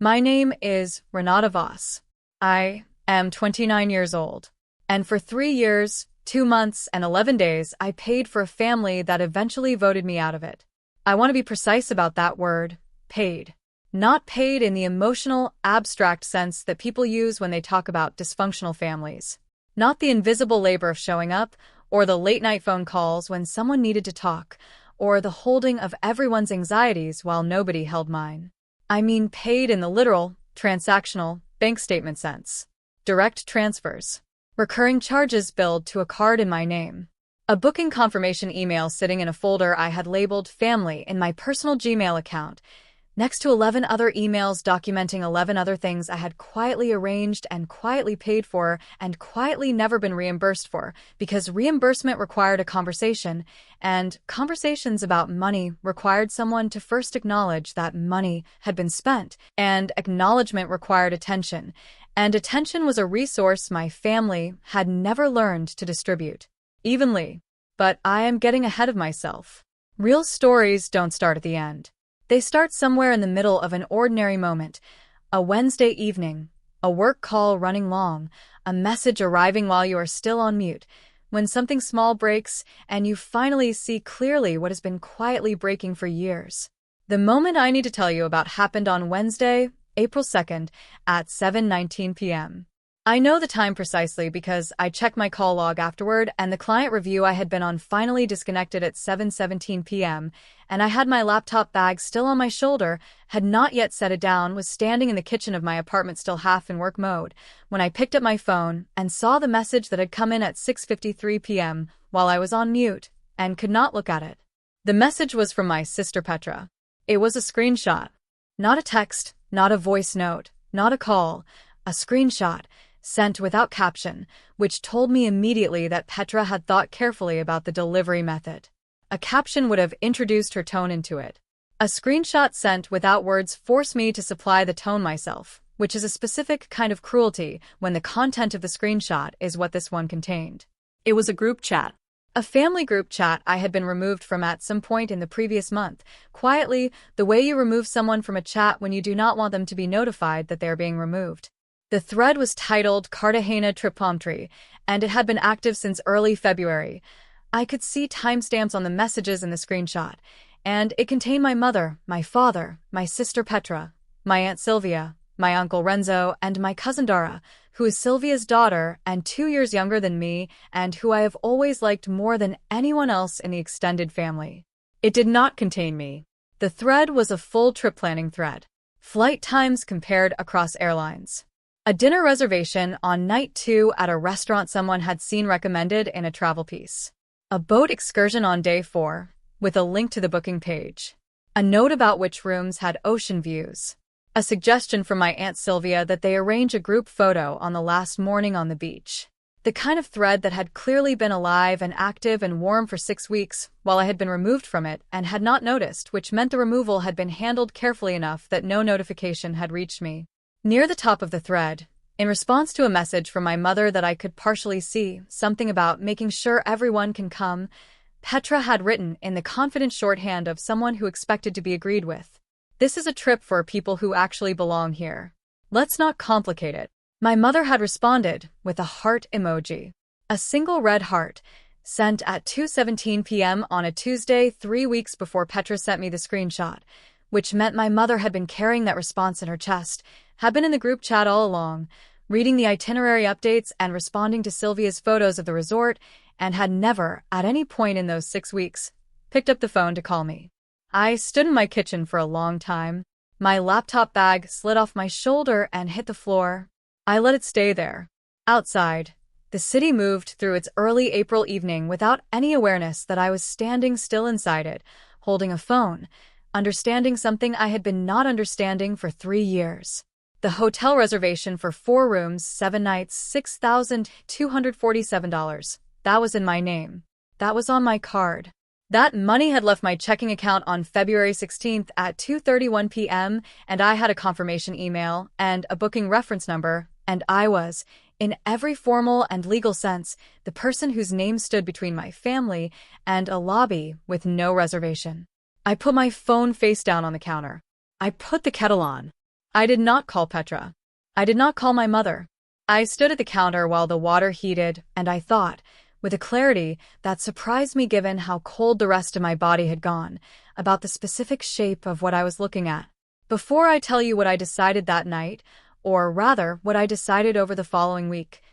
My name is Renata Voss. I am 29 years old. And for 3 years, 2 months, and 11 days, I paid for a family that eventually voted me out of it. I want to be precise about that word, paid. Not paid in the emotional, abstract sense that people use when they talk about dysfunctional families. Not the invisible labor of showing up, or the late-night phone calls when someone needed to talk, or the holding of everyone's anxieties while nobody held mine. I mean paid in the literal, transactional, bank statement sense. Direct transfers. Recurring charges billed to a card in my name. A booking confirmation email sitting in a folder I had labeled Family in my personal Gmail account, next to 11 other emails documenting 11 other things I had quietly arranged and quietly paid for and quietly never been reimbursed for, because reimbursement required a conversation, and conversations about money required someone to first acknowledge that money had been spent, and acknowledgement required attention, and attention was a resource my family had never learned to distribute evenly. But I am getting ahead of myself. Real stories don't start at the end. They start somewhere in the middle of an ordinary moment. A Wednesday evening, a work call running long, a message arriving while you are still on mute, when something small breaks and you finally see clearly what has been quietly breaking for years. The moment I need to tell you about happened on Wednesday, April 2nd, at 7:19 p.m. I know the time precisely because I checked my call log afterward, and the client review I had been on finally disconnected at 7:17 p.m., and I had my laptop bag still on my shoulder, had not yet set it down, was standing in the kitchen of my apartment still half in work mode, when I picked up my phone and saw the message that had come in at 6:53 p.m. while I was on mute, and could not look at it. The message was from my sister Petra. It was a screenshot. Not a text, not a voice note, not a call, a screenshot, sent without caption, which told me immediately that Petra had thought carefully about the delivery method. A caption would have introduced her tone into it. A screenshot sent without words forced me to supply the tone myself, which is a specific kind of cruelty when the content of the screenshot is what this one contained. It was a group chat. A family group chat I had been removed from at some point in the previous month, quietly, the way you remove someone from a chat when you do not want them to be notified that they are being removed. The thread was titled Cartagena Tripometry, and it had been active since early February. I could see timestamps on the messages in the screenshot, and it contained my mother, my father, my sister Petra, my Aunt Sylvia, my Uncle Renzo, and my cousin Dara, who is Sylvia's daughter and 2 years younger than me, and who I have always liked more than anyone else in the extended family. It did not contain me. The thread was a full trip planning thread. Flight times compared across airlines. A dinner reservation on night 2 at a restaurant someone had seen recommended in a travel piece. A boat excursion on day 4, with a link to the booking page. A note about which rooms had ocean views. A suggestion from my Aunt Sylvia that they arrange a group photo on the last morning on the beach. The kind of thread that had clearly been alive and active and warm for 6 weeks, while I had been removed from it and had not noticed, which meant the removal had been handled carefully enough that no notification had reached me. Near the top of the thread, in response to a message from my mother that I could partially see, something about making sure everyone can come, Petra had written in the confident shorthand of someone who expected to be agreed with. This is a trip for people who actually belong here. Let's not complicate it. My mother had responded with a heart emoji. A single red heart, sent at 2:17 p.m. on a Tuesday 3 weeks before Petra sent me the screenshot, which meant my mother had been carrying that response in her chest, had been in the group chat all along, reading the itinerary updates and responding to Sylvia's photos of the resort, and had never, at any point in those 6 weeks, picked up the phone to call me. I stood in my kitchen for a long time. My laptop bag slid off my shoulder and hit the floor. I let it stay there. Outside, the city moved through its early April evening without any awareness that I was standing still inside it, holding a phone, understanding something I had been not understanding for 3 years. The hotel reservation for 4 rooms, 7 nights, $6,247. That was in my name. That was on my card. That money had left my checking account on February 16th at 2:31 p.m., and I had a confirmation email and a booking reference number, and I was, in every formal and legal sense, the person whose name stood between my family and a lobby with no reservation. I put my phone face down on the counter. I put the kettle on. I did not call Petra. I did not call my mother. I stood at the counter while the water heated, and I thought, with a clarity that surprised me given how cold the rest of my body had gone, about the specific shape of what I was looking at. Before I tell you what I decided that night, or rather, what I decided over the following week,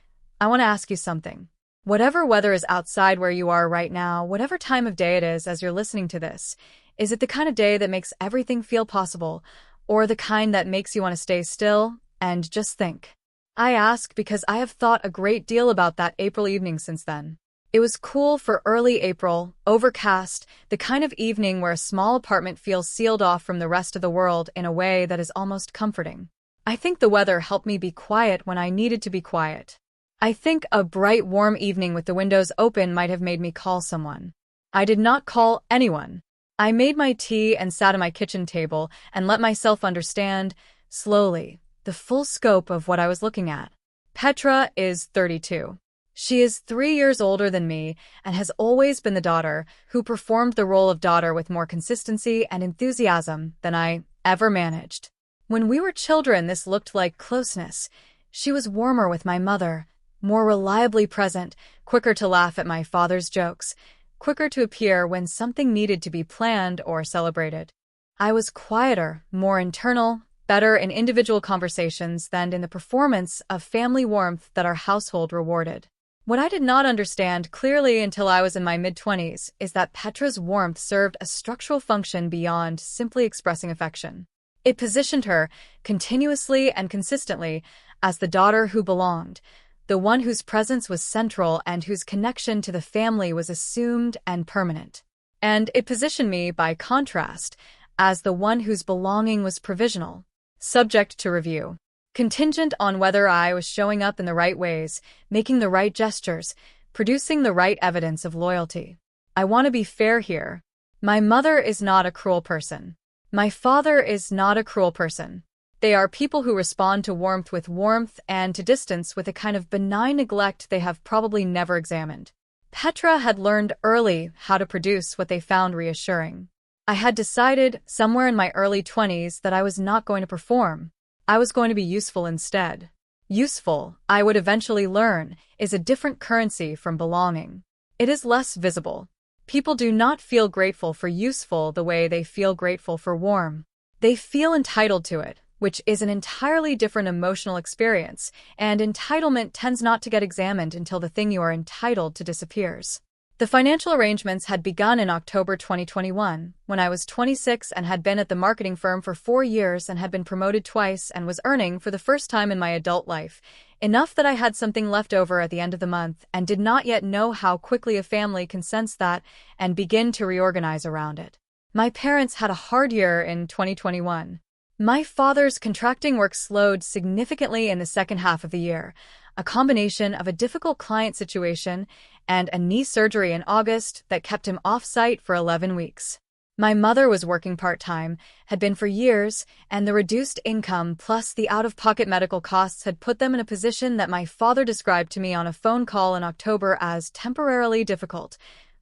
I want to ask you something. Whatever weather is outside where you are right now, whatever time of day it is as you're listening to this, is it the kind of day that makes everything feel possible, or the kind that makes you want to stay still and just think? I ask because I have thought a great deal about that April evening since then. It was cool for early April, overcast, the kind of evening where a small apartment feels sealed off from the rest of the world in a way that is almost comforting. I think the weather helped me be quiet when I needed to be quiet. I think a bright, warm evening with the windows open might have made me call someone. I did not call anyone. I made my tea and sat at my kitchen table and let myself understand, slowly, the full scope of what I was looking at. Petra is 32. She is 3 years older than me and has always been the daughter who performed the role of daughter with more consistency and enthusiasm than I ever managed. When we were children, this looked like closeness. She was warmer with my mother, more reliably present, quicker to laugh at my father's jokes, quicker to appear when something needed to be planned or celebrated. I was quieter, more internal, better in individual conversations than in the performance of family warmth that our household rewarded. What I did not understand clearly until I was in my mid-20s is that Petra's warmth served a structural function beyond simply expressing affection. It positioned her, continuously and consistently, as the daughter who belonged, the one whose presence was central and whose connection to the family was assumed and permanent. And it positioned me, by contrast, as the one whose belonging was provisional, subject to review, contingent on whether I was showing up in the right ways, making the right gestures, producing the right evidence of loyalty. I want to be fair here. My mother is not a cruel person. My father is not a cruel person. They are people who respond to warmth with warmth and to distance with a kind of benign neglect they have probably never examined. Petra had learned early how to produce what they found reassuring. I had decided, somewhere in my early 20s, that I was not going to perform. I was going to be useful instead. Useful, I would eventually learn, is a different currency from belonging. It is less visible. People do not feel grateful for useful the way they feel grateful for warm. They feel entitled to it, which is an entirely different emotional experience, and entitlement tends not to get examined until the thing you are entitled to disappears. The financial arrangements had begun in October 2021, when I was 26 and had been at the marketing firm for 4 years and had been promoted twice and was earning, for the first time in my adult life, enough that I had something left over at the end of the month and did not yet know how quickly a family can sense that and begin to reorganize around it. My parents had a hard year in 2021. My father's contracting work slowed significantly in the second half of the year, a combination of a difficult client situation and a knee surgery in August that kept him off-site for 11 weeks. My mother was working part-time, had been for years, and the reduced income plus the out-of-pocket medical costs had put them in a position that my father described to me on a phone call in October as temporarily difficult,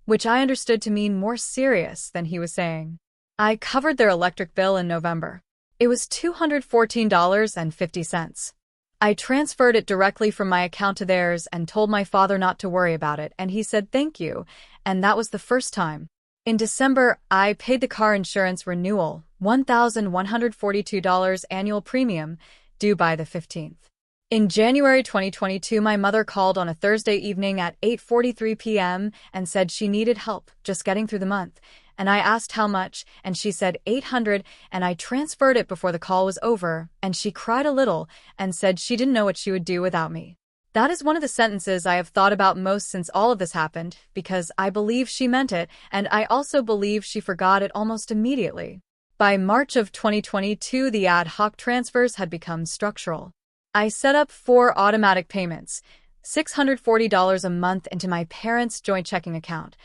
which I understood to mean more serious than he was saying. I covered their electric bill in November. It was $214.50. I transferred it directly from my account to theirs and told my father not to worry about it, and he said thank you, and that was the first time. In December, I paid the car insurance renewal, $1,142 annual premium, due by the 15th. In January 2022, my mother called on a Thursday evening at 8:43 p.m. and said she needed help just getting through the month, and I asked how much, and she said $800, and I transferred it before the call was over, and she cried a little and said she didn't know what she would do without me. That is one of the sentences I have thought about most since all of this happened, because I believe she meant it, and I also believe she forgot it almost immediately. By March of 2022, the ad hoc transfers had become structural. I set up 4 automatic payments, $640 a month into my parents' joint checking account,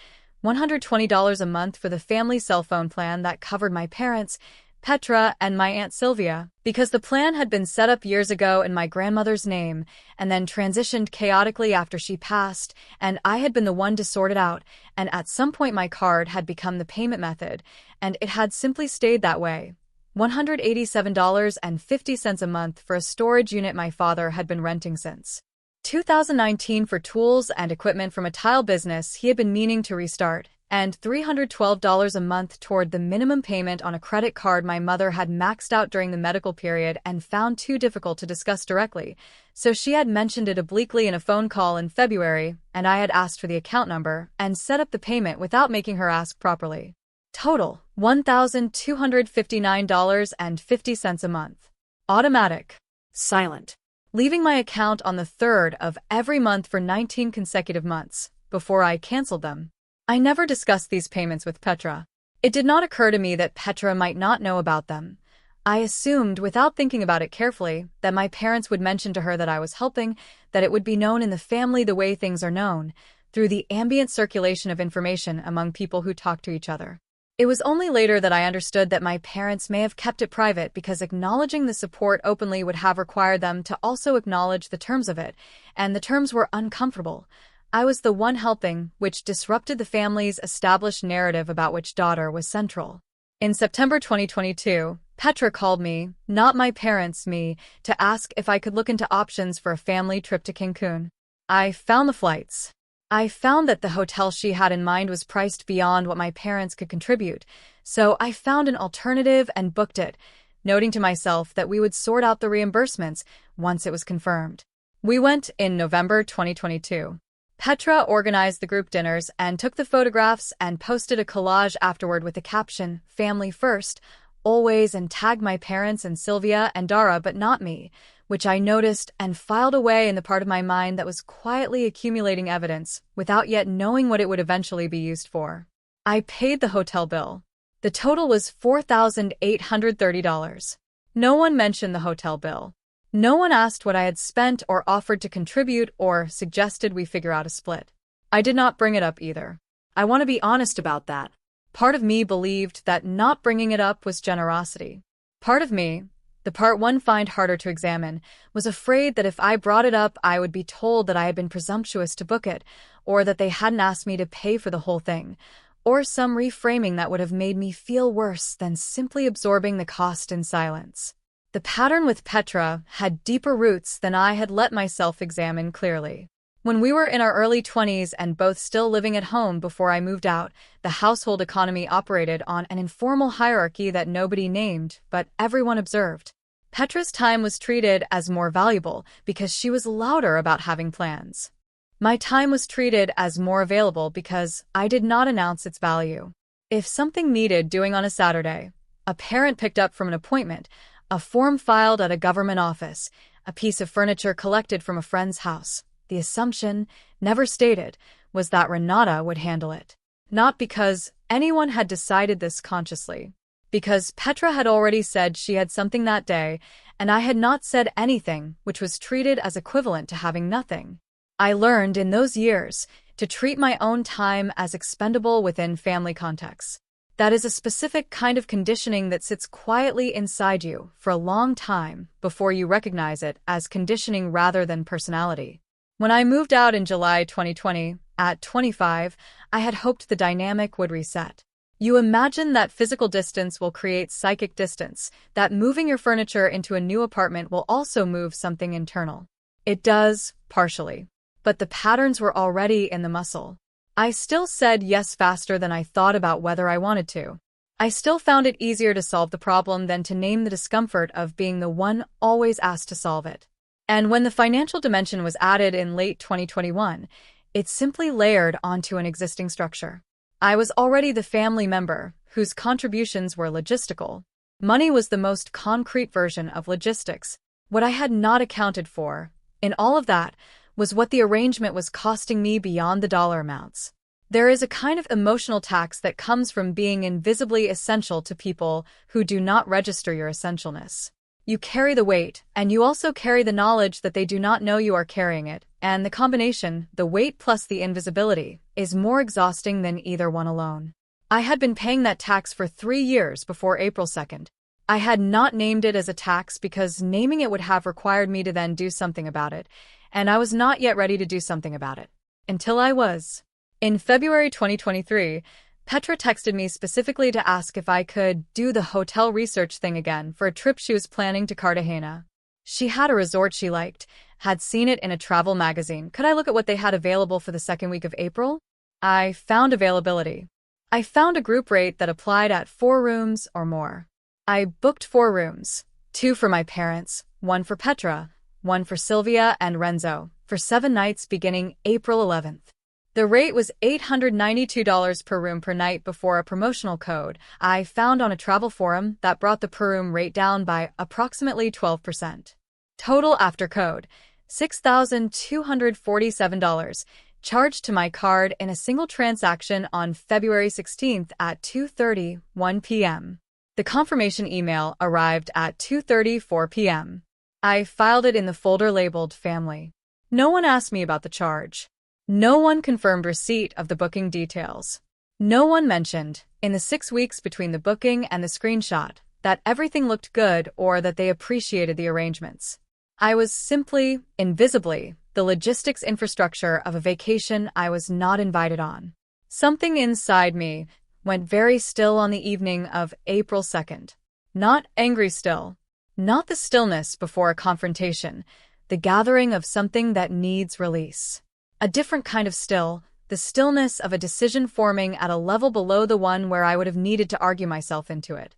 $120 a month for the family cell phone plan that covered my parents, Petra, and my Aunt Sylvia, because the plan had been set up years ago in my grandmother's name and then transitioned chaotically after she passed, and I had been the one to sort it out, and at some point my card had become the payment method, and it had simply stayed that way. $187.50 a month for a storage unit my father had been renting since 2019 for tools and equipment from a tile business he had been meaning to restart, and $312 a month toward the minimum payment on a credit card my mother had maxed out during the medical period and found too difficult to discuss directly, so she had mentioned it obliquely in a phone call in February, and I had asked for the account number and set up the payment without making her ask properly. Total, $1,259.50 a month. Automatic. Silent. Leaving my account on the 3rd of every month for 19 consecutive months, before I canceled them. I never discussed these payments with Petra. It did not occur to me that Petra might not know about them. I assumed, without thinking about it carefully, that my parents would mention to her that I was helping, that it would be known in the family the way things are known, through the ambient circulation of information among people who talk to each other. It was only later that I understood that my parents may have kept it private because acknowledging the support openly would have required them to also acknowledge the terms of it, and the terms were uncomfortable. I was the one helping, which disrupted the family's established narrative about which daughter was central. In September 2022, Petra called me, not my parents, me, to ask if I could look into options for a family trip to Cancun. I found the flights. I found that the hotel she had in mind was priced beyond what my parents could contribute, so I found an alternative and booked it, noting to myself that we would sort out the reimbursements once it was confirmed. We went in November 2022. Petra organized the group dinners and took the photographs and posted a collage afterward with the caption, "Family first, always," and tagged my parents and Sylvia and Dara but not me, which I noticed and filed away in the part of my mind that was quietly accumulating evidence without yet knowing what it would eventually be used for. I paid the hotel bill. The total was $4,830. No one mentioned the hotel bill. No one asked what I had spent or offered to contribute or suggested we figure out a split. I did not bring it up either. I want to be honest about that. Part of me believed that not bringing it up was generosity. Part of me, the part one find harder to examine, was afraid that if I brought it up I would be told that I had been presumptuous to book it, or that they hadn't asked me to pay for the whole thing, or some reframing that would have made me feel worse than simply absorbing the cost in silence. The pattern with Petra had deeper roots than I had let myself examine clearly. When we were in our early 20s and both still living at home before I moved out, the household economy operated on an informal hierarchy that nobody named, but everyone observed. Petra's time was treated as more valuable because she was louder about having plans. My time was treated as more available because I did not announce its value. If something needed doing on a Saturday, a parent picked up from an appointment, a form filed at a government office, a piece of furniture collected from a friend's house, the assumption, never stated, was that Renata would handle it. Not because anyone had decided this consciously. Because Petra had already said she had something that day, and I had not said anything, which was treated as equivalent to having nothing. I learned in those years to treat my own time as expendable within family contexts. That is a specific kind of conditioning that sits quietly inside you for a long time before you recognize it as conditioning rather than personality. When I moved out in July 2020, at 25, I had hoped the dynamic would reset. You imagine that physical distance will create psychic distance, that moving your furniture into a new apartment will also move something internal. It does, partially. But the patterns were already in the muscle. I still said yes faster than I thought about whether I wanted to. I still found it easier to solve the problem than to name the discomfort of being the one always asked to solve it. And when the financial dimension was added in late 2021, it simply layered onto an existing structure. I was already the family member whose contributions were logistical. Money was the most concrete version of logistics. What I had not accounted for, in all of that, was what the arrangement was costing me beyond the dollar amounts. There is a kind of emotional tax that comes from being invisibly essential to people who do not register your essentialness. You carry the weight, and you also carry the knowledge that they do not know you are carrying it, and the combination, the weight plus the invisibility, is more exhausting than either one alone. I had been paying that tax for 3 years before April 2nd. I had not named it as a tax because naming it would have required me to then do something about it, and I was not yet ready to do something about it. Until I was. In February 2023, Petra texted me specifically to ask if I could do the hotel research thing again for a trip she was planning to Cartagena. She had a resort she liked, had seen it in a travel magazine. Could I look at what they had available for the second week of April? I found availability. I found a group rate that applied at 4 rooms or more. I booked 4 rooms, 2 for my parents, 1 for Petra, 1 for Sylvia and Renzo, for 7 nights beginning April 11th. The rate was $892 per room per night before a promotional code I found on a travel forum that brought the per room rate down by approximately 12%. Total after code, $6,247, charged to my card in a single transaction on February 16th at 2:31 p.m. The confirmation email arrived at 2:34 p.m. I filed it in the folder labeled Family. No one asked me about the charge. No one confirmed receipt of the booking details. No one mentioned, in the 6 weeks between the booking and the screenshot, that everything looked good or that they appreciated the arrangements. I was simply, invisibly, the logistics infrastructure of a vacation I was not invited on. Something inside me went very still on the evening of April 2nd. Not angry still. Not the stillness before a confrontation, the gathering of something that needs release. A different kind of still, the stillness of a decision forming at a level below the one where I would have needed to argue myself into it.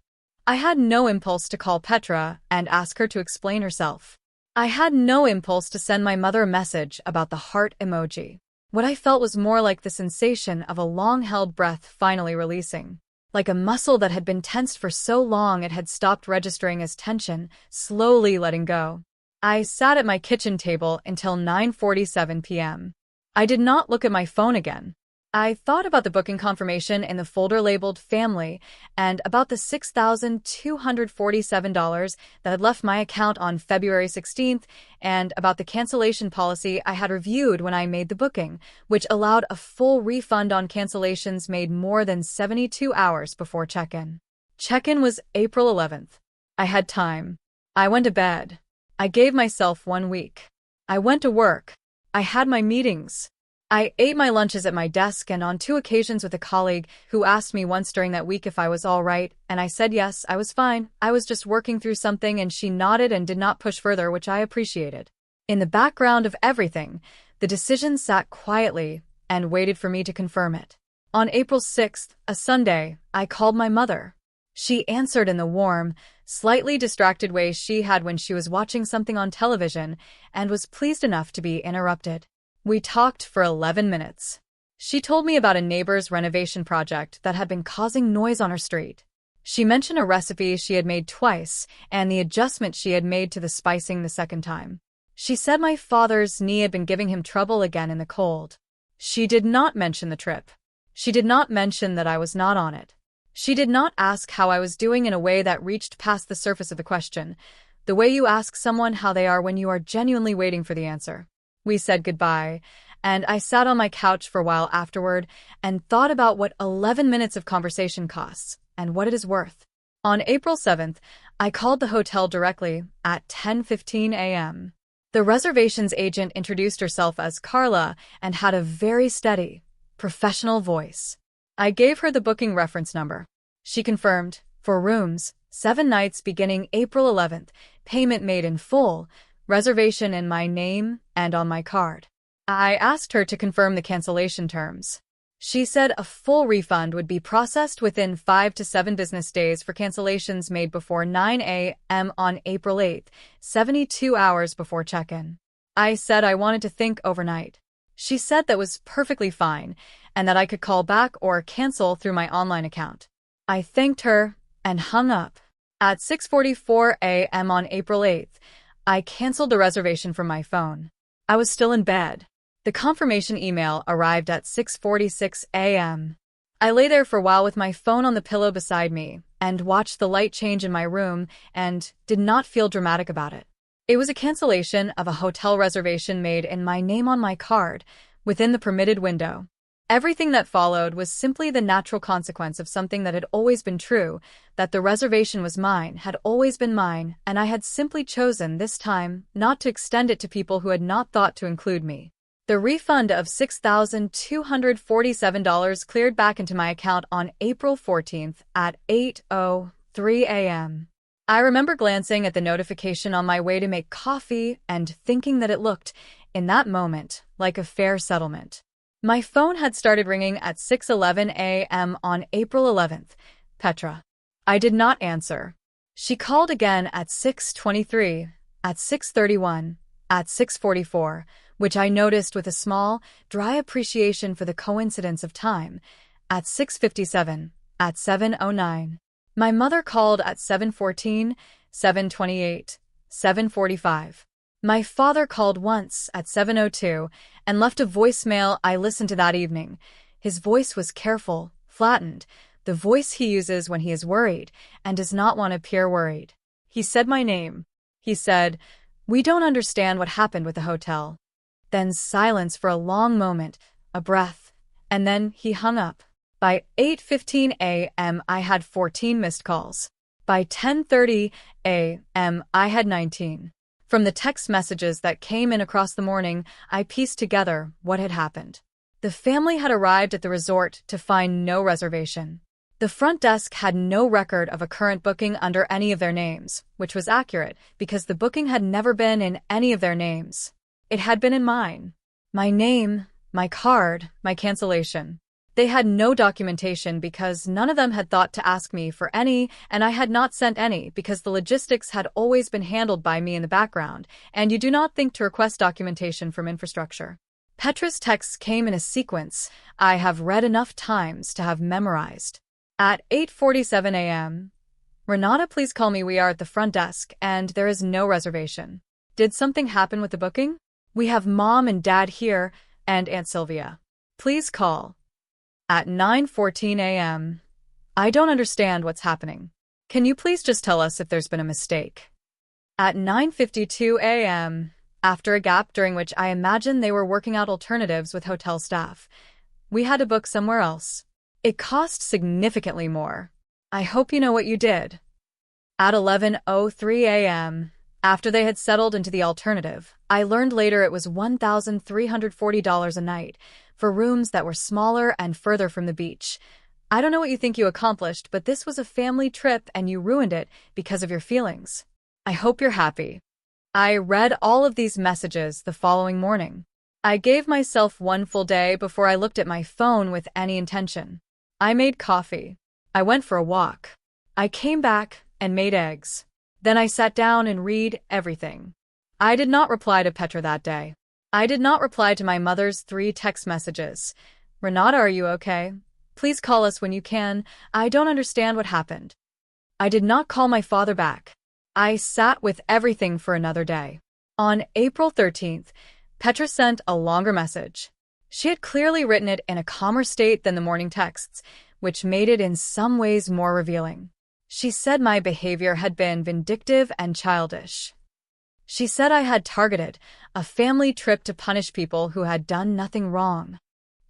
I had no impulse to call Petra and ask her to explain herself. I had no impulse to send my mother a message about the heart emoji. What I felt was more like the sensation of a long-held breath finally releasing. Like a muscle that had been tensed for so long it had stopped registering as tension, slowly letting go. I sat at my kitchen table until 9:47 p.m. I did not look at my phone again. I thought about the booking confirmation in the folder labeled Family and about the $6,247 that had left my account on February 16th and about the cancellation policy I had reviewed when I made the booking, which allowed a full refund on cancellations made more than 72 hours before check-in. Check-in was April 11th. I had time. I went to bed. I gave myself 1 week. I went to work. I had my meetings. I ate my lunches at my desk and on 2 occasions with a colleague who asked me once during that week if I was all right, and I said yes, I was fine. I was just working through something, and she nodded and did not push further, which I appreciated. In the background of everything, the decision sat quietly and waited for me to confirm it. On April 6th, a Sunday, I called my mother. She answered in the warm, slightly distracted way she had when she was watching something on television and was pleased enough to be interrupted. We talked for 11 minutes. She told me about a neighbor's renovation project that had been causing noise on her street. She mentioned a recipe she had made twice and the adjustment she had made to the spicing the second time. She said my father's knee had been giving him trouble again in the cold. She did not mention the trip. She did not mention that I was not on it. She did not ask how I was doing in a way that reached past the surface of the question, the way you ask someone how they are when you are genuinely waiting for the answer. We said goodbye, and I sat on my couch for a while afterward and thought about what 11 minutes of conversation costs and what it is worth. On April 7th, I called the hotel directly at 10:15 a.m. The reservations agent introduced herself as Carla and had a very steady, professional voice. I gave her the booking reference number. She confirmed, for rooms, 7 nights beginning April 11th, payment made in full, reservation in my name and on my card. I asked her to confirm the cancellation terms. She said a full refund would be processed within 5 to 7 business days for cancellations made before 9 a.m. on April 8th, 72 hours before check-in. I said I wanted to think overnight. She said that was perfectly fine and that I could call back or cancel through my online account. I thanked her and hung up. At 6:44 a.m. on April 8th, I canceled the reservation from my phone. I was still in bed. The confirmation email arrived at 6:46 a.m. I lay there for a while with my phone on the pillow beside me and watched the light change in my room and did not feel dramatic about it. It was a cancellation of a hotel reservation made in my name on my card, within the permitted window. Everything that followed was simply the natural consequence of something that had always been true, that the reservation was mine, had always been mine, and I had simply chosen, this time, not to extend it to people who had not thought to include me. The refund of $6,247 cleared back into my account on April 14th at 8:03 a.m. I remember glancing at the notification on my way to make coffee and thinking that it looked, in that moment, like a fair settlement. My phone had started ringing at 6:11 a.m. on April 11th. Petra. I did not answer. She called again at 6:23, at 6:31, at 6:44, which I noticed with a small, dry appreciation for the coincidence of time, at 6:57, at 7:09. My mother called at 7:14, 7:28, 7:45. My father called once at 7:02 and left a voicemail I listened to that evening. His voice was careful, flattened, the voice he uses when he is worried and does not want to appear worried. He said my name. He said, "We don't understand what happened with the hotel." Then silence for a long moment, a breath, and then he hung up. By 8:15 a.m. I had 14 missed calls. By 10:30 a.m. I had 19. From the text messages that came in across the morning, I pieced together what had happened. The family had arrived at the resort to find no reservation. The front desk had no record of a current booking under any of their names, which was accurate because the booking had never been in any of their names. It had been in mine. My name, my card, my cancellation. They had no documentation because none of them had thought to ask me for any, and I had not sent any because the logistics had always been handled by me in the background, and you do not think to request documentation from infrastructure. Petra's texts came in a sequence I have read enough times to have memorized. At 8:47 a.m., "Renata, please call me. We are at the front desk, and there is no reservation. Did something happen with the booking? We have Mom and Dad here, and Aunt Sylvia. Please call." At 9:14 a.m., "I don't understand what's happening. Can you please just tell us if there's been a mistake?" At 9:52 a.m., after a gap during which I imagine they were working out alternatives with hotel staff, "We had to book somewhere else. It cost significantly more. I hope you know what you did." At 11:03 a.m., after they had settled into the alternative, I learned later it was $1,340 a night for rooms that were smaller and further from the beach. I don't know what you think you accomplished, but this was a family trip and you ruined it because of your feelings. I hope you're happy. I read all of these messages the following morning. I gave myself one full day before I looked at my phone with any intention. I made coffee. I went for a walk. I came back and made eggs. Then I sat down and read everything. I did not reply to Petra that day. I did not reply to my mother's 3 text messages. "Renata, are you okay? Please call us when you can. I don't understand what happened." I did not call my father back. I sat with everything for another day. On April 13th, Petra sent a longer message. She had clearly written it in a calmer state than the morning texts, which made it in some ways more revealing. She said my behavior had been vindictive and childish. She said I had targeted a family trip to punish people who had done nothing wrong.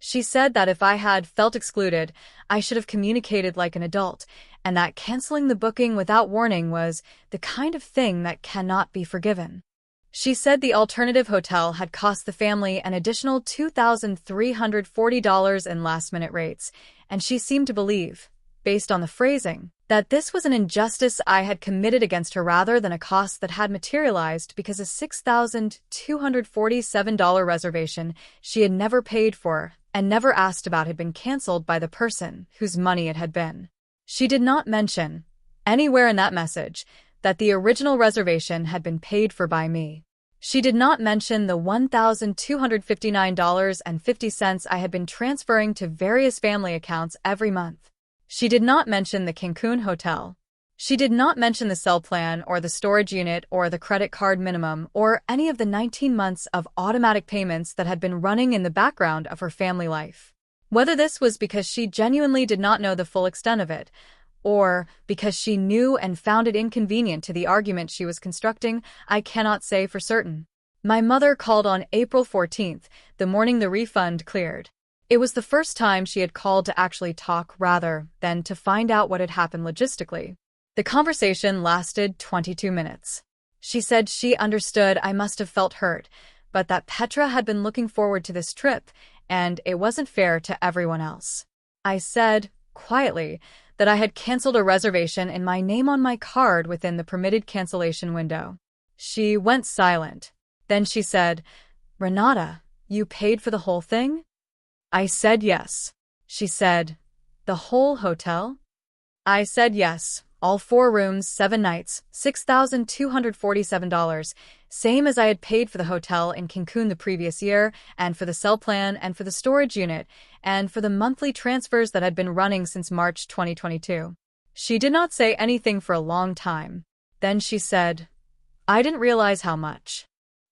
She said that if I had felt excluded, I should have communicated like an adult, and that canceling the booking without warning was the kind of thing that cannot be forgiven. She said the alternative hotel had cost the family an additional $2,340 in last-minute rates, and she seemed to believe, based on the phrasing, that this was an injustice I had committed against her rather than a cost that had materialized because a $6,247 reservation she had never paid for and never asked about had been canceled by the person whose money it had been. She did not mention, anywhere in that message, that the original reservation had been paid for by me. She did not mention the $1,259.50 I had been transferring to various family accounts every month. She did not mention the Cancun hotel. She did not mention the cell plan or the storage unit or the credit card minimum or any of the 19 months of automatic payments that had been running in the background of her family life. Whether this was because she genuinely did not know the full extent of it, or because she knew and found it inconvenient to the argument she was constructing, I cannot say for certain. My mother called on April 14th, the morning the refund cleared. It was the first time she had called to actually talk rather than to find out what had happened logistically. The conversation lasted 22 minutes. She said she understood I must have felt hurt, but that Petra had been looking forward to this trip, and it wasn't fair to everyone else. I said, quietly, that I had canceled a reservation in my name on my card within the permitted cancellation window. She went silent. Then she said, Renata, you paid for the whole thing? I said yes. She said, the whole hotel? I said yes. All 4 rooms, 7 nights, $6,247, same as I had paid for the hotel in Cancun the previous year, and for the cell plan, and for the storage unit, and for the monthly transfers that had been running since March 2022. She did not say anything for a long time. Then she said, I didn't realize how much.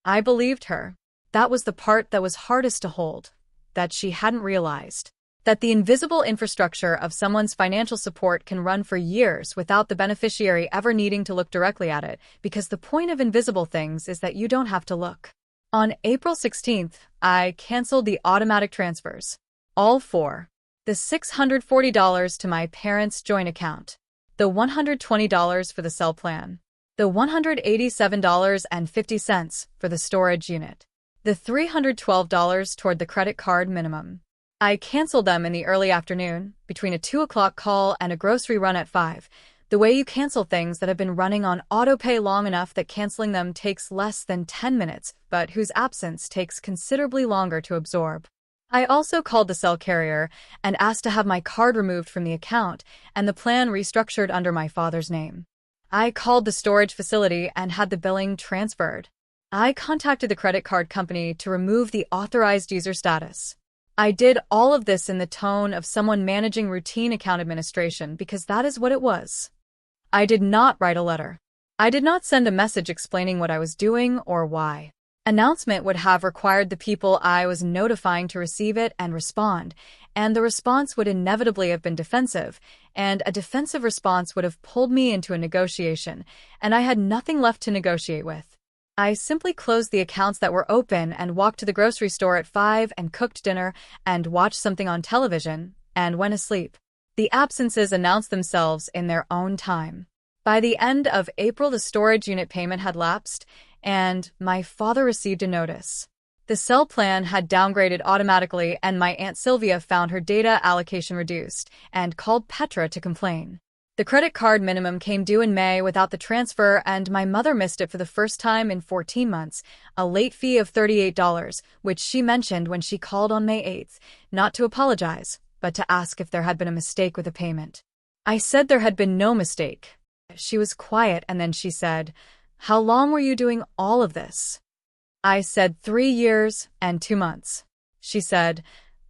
I believed her. That was the part that was hardest to hold, that she hadn't realized. That the invisible infrastructure of someone's financial support can run for years without the beneficiary ever needing to look directly at it, because the point of invisible things is that you don't have to look. On April 16th, I canceled the automatic transfers. All 4. The $640 to my parents' joint account. The $120 for the cell plan. The $187.50 for the storage unit. The $312 toward the credit card minimum. I canceled them in the early afternoon, between a 2 o'clock call and a grocery run at 5, the way you cancel things that have been running on autopay long enough that canceling them takes less than 10 minutes, but whose absence takes considerably longer to absorb. I also called the cell carrier and asked to have my card removed from the account and the plan restructured under my father's name. I called the storage facility and had the billing transferred. I contacted the credit card company to remove the authorized user status. I did all of this in the tone of someone managing routine account administration because that is what it was. I did not write a letter. I did not send a message explaining what I was doing or why. Announcement would have required the people I was notifying to receive it and respond, and the response would inevitably have been defensive, and a defensive response would have pulled me into a negotiation, and I had nothing left to negotiate with. I simply closed the accounts that were open and walked to the grocery store at 5 and cooked dinner and watched something on television and went asleep. The absences announced themselves in their own time. By the end of April, the storage unit payment had lapsed, and my father received a notice. The cell plan had downgraded automatically, and my Aunt Sylvia found her data allocation reduced and called Petra to complain. The credit card minimum came due in May without the transfer, and my mother missed it for the first time in 14 months, a late fee of $38, which she mentioned when she called on May 8th, not to apologize, but to ask if there had been a mistake with the payment. I said there had been no mistake. She was quiet, and then she said, How long were you doing all of this? I said 3 years and 2 months. She said,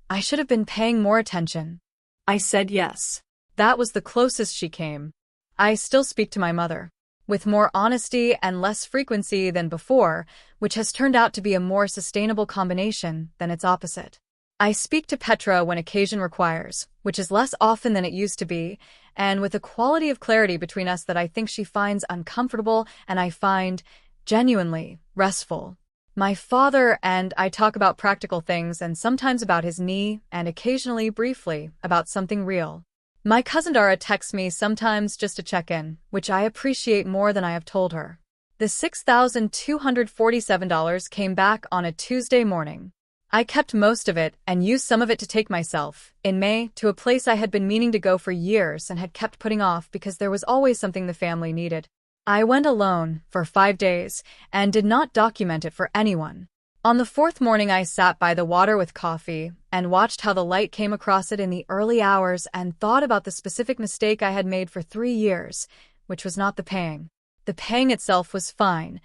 I should have been paying more attention. I said yes. That was the closest she came. I still speak to my mother, with more honesty and less frequency than before, which has turned out to be a more sustainable combination than its opposite. I speak to Petra when occasion requires, which is less often than it used to be, and with a quality of clarity between us that I think she finds uncomfortable and I find genuinely restful. My father and I talk about practical things and sometimes about his knee and occasionally briefly about something real. My cousin Dara texts me sometimes just to check in, which I appreciate more than I have told her. The $6,247 came back on a Tuesday morning. I kept most of it and used some of it to take myself, in May, to a place I had been meaning to go for years and had kept putting off because there was always something the family needed. I went alone for 5 days and did not document it for anyone. On the 4th morning, I sat by the water with coffee and watched how the light came across it in the early hours and thought about the specific mistake I had made for 3 years, which was not the paying. The paying itself was fine.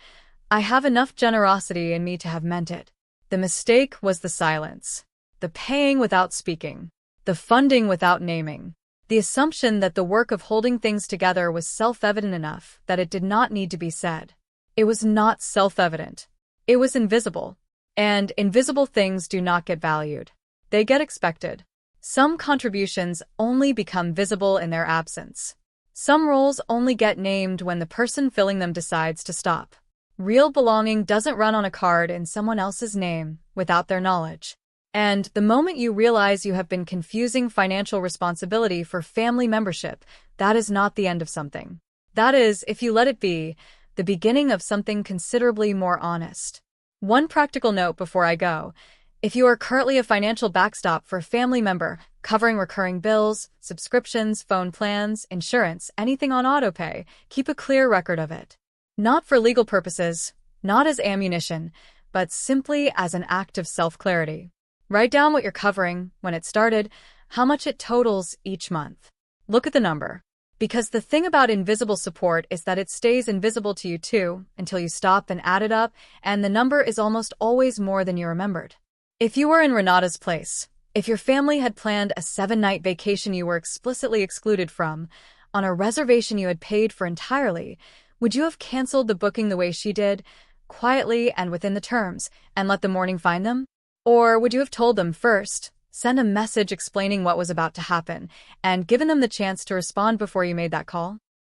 I have enough generosity in me to have meant it. The mistake was the silence, the paying without speaking, the funding without naming, the assumption that the work of holding things together was self-evident enough that it did not need to be said. It was not self-evident. It was invisible. And invisible things do not get valued. They get expected. Some contributions only become visible in their absence. Some roles only get named when the person filling them decides to stop. Real belonging doesn't run on a card in someone else's name without their knowledge. And the moment you realize you have been confusing financial responsibility for family membership, that is not the end of something. That is, if you let it be, the beginning of something considerably more honest. One practical note before I go. If you are currently a financial backstop for a family member, covering recurring bills, subscriptions, phone plans, insurance, anything on autopay, keep a clear record of it. Not for legal purposes, not as ammunition, but simply as an act of self-clarity. Write down what you're covering, when it started, how much it totals each month. Look at the number. Because the thing about invisible support is that it stays invisible to you too, until you stop and add it up, and the number is almost always more than you remembered. If you were in Renata's place, if your family had planned a 7-night vacation you were explicitly excluded from, on a reservation you had paid for entirely, would you have canceled the booking the way she did, quietly and within the terms, and let the morning find them? Or would you have told them first, send a message explaining what was about to happen, and given them the chance to respond before you made that call?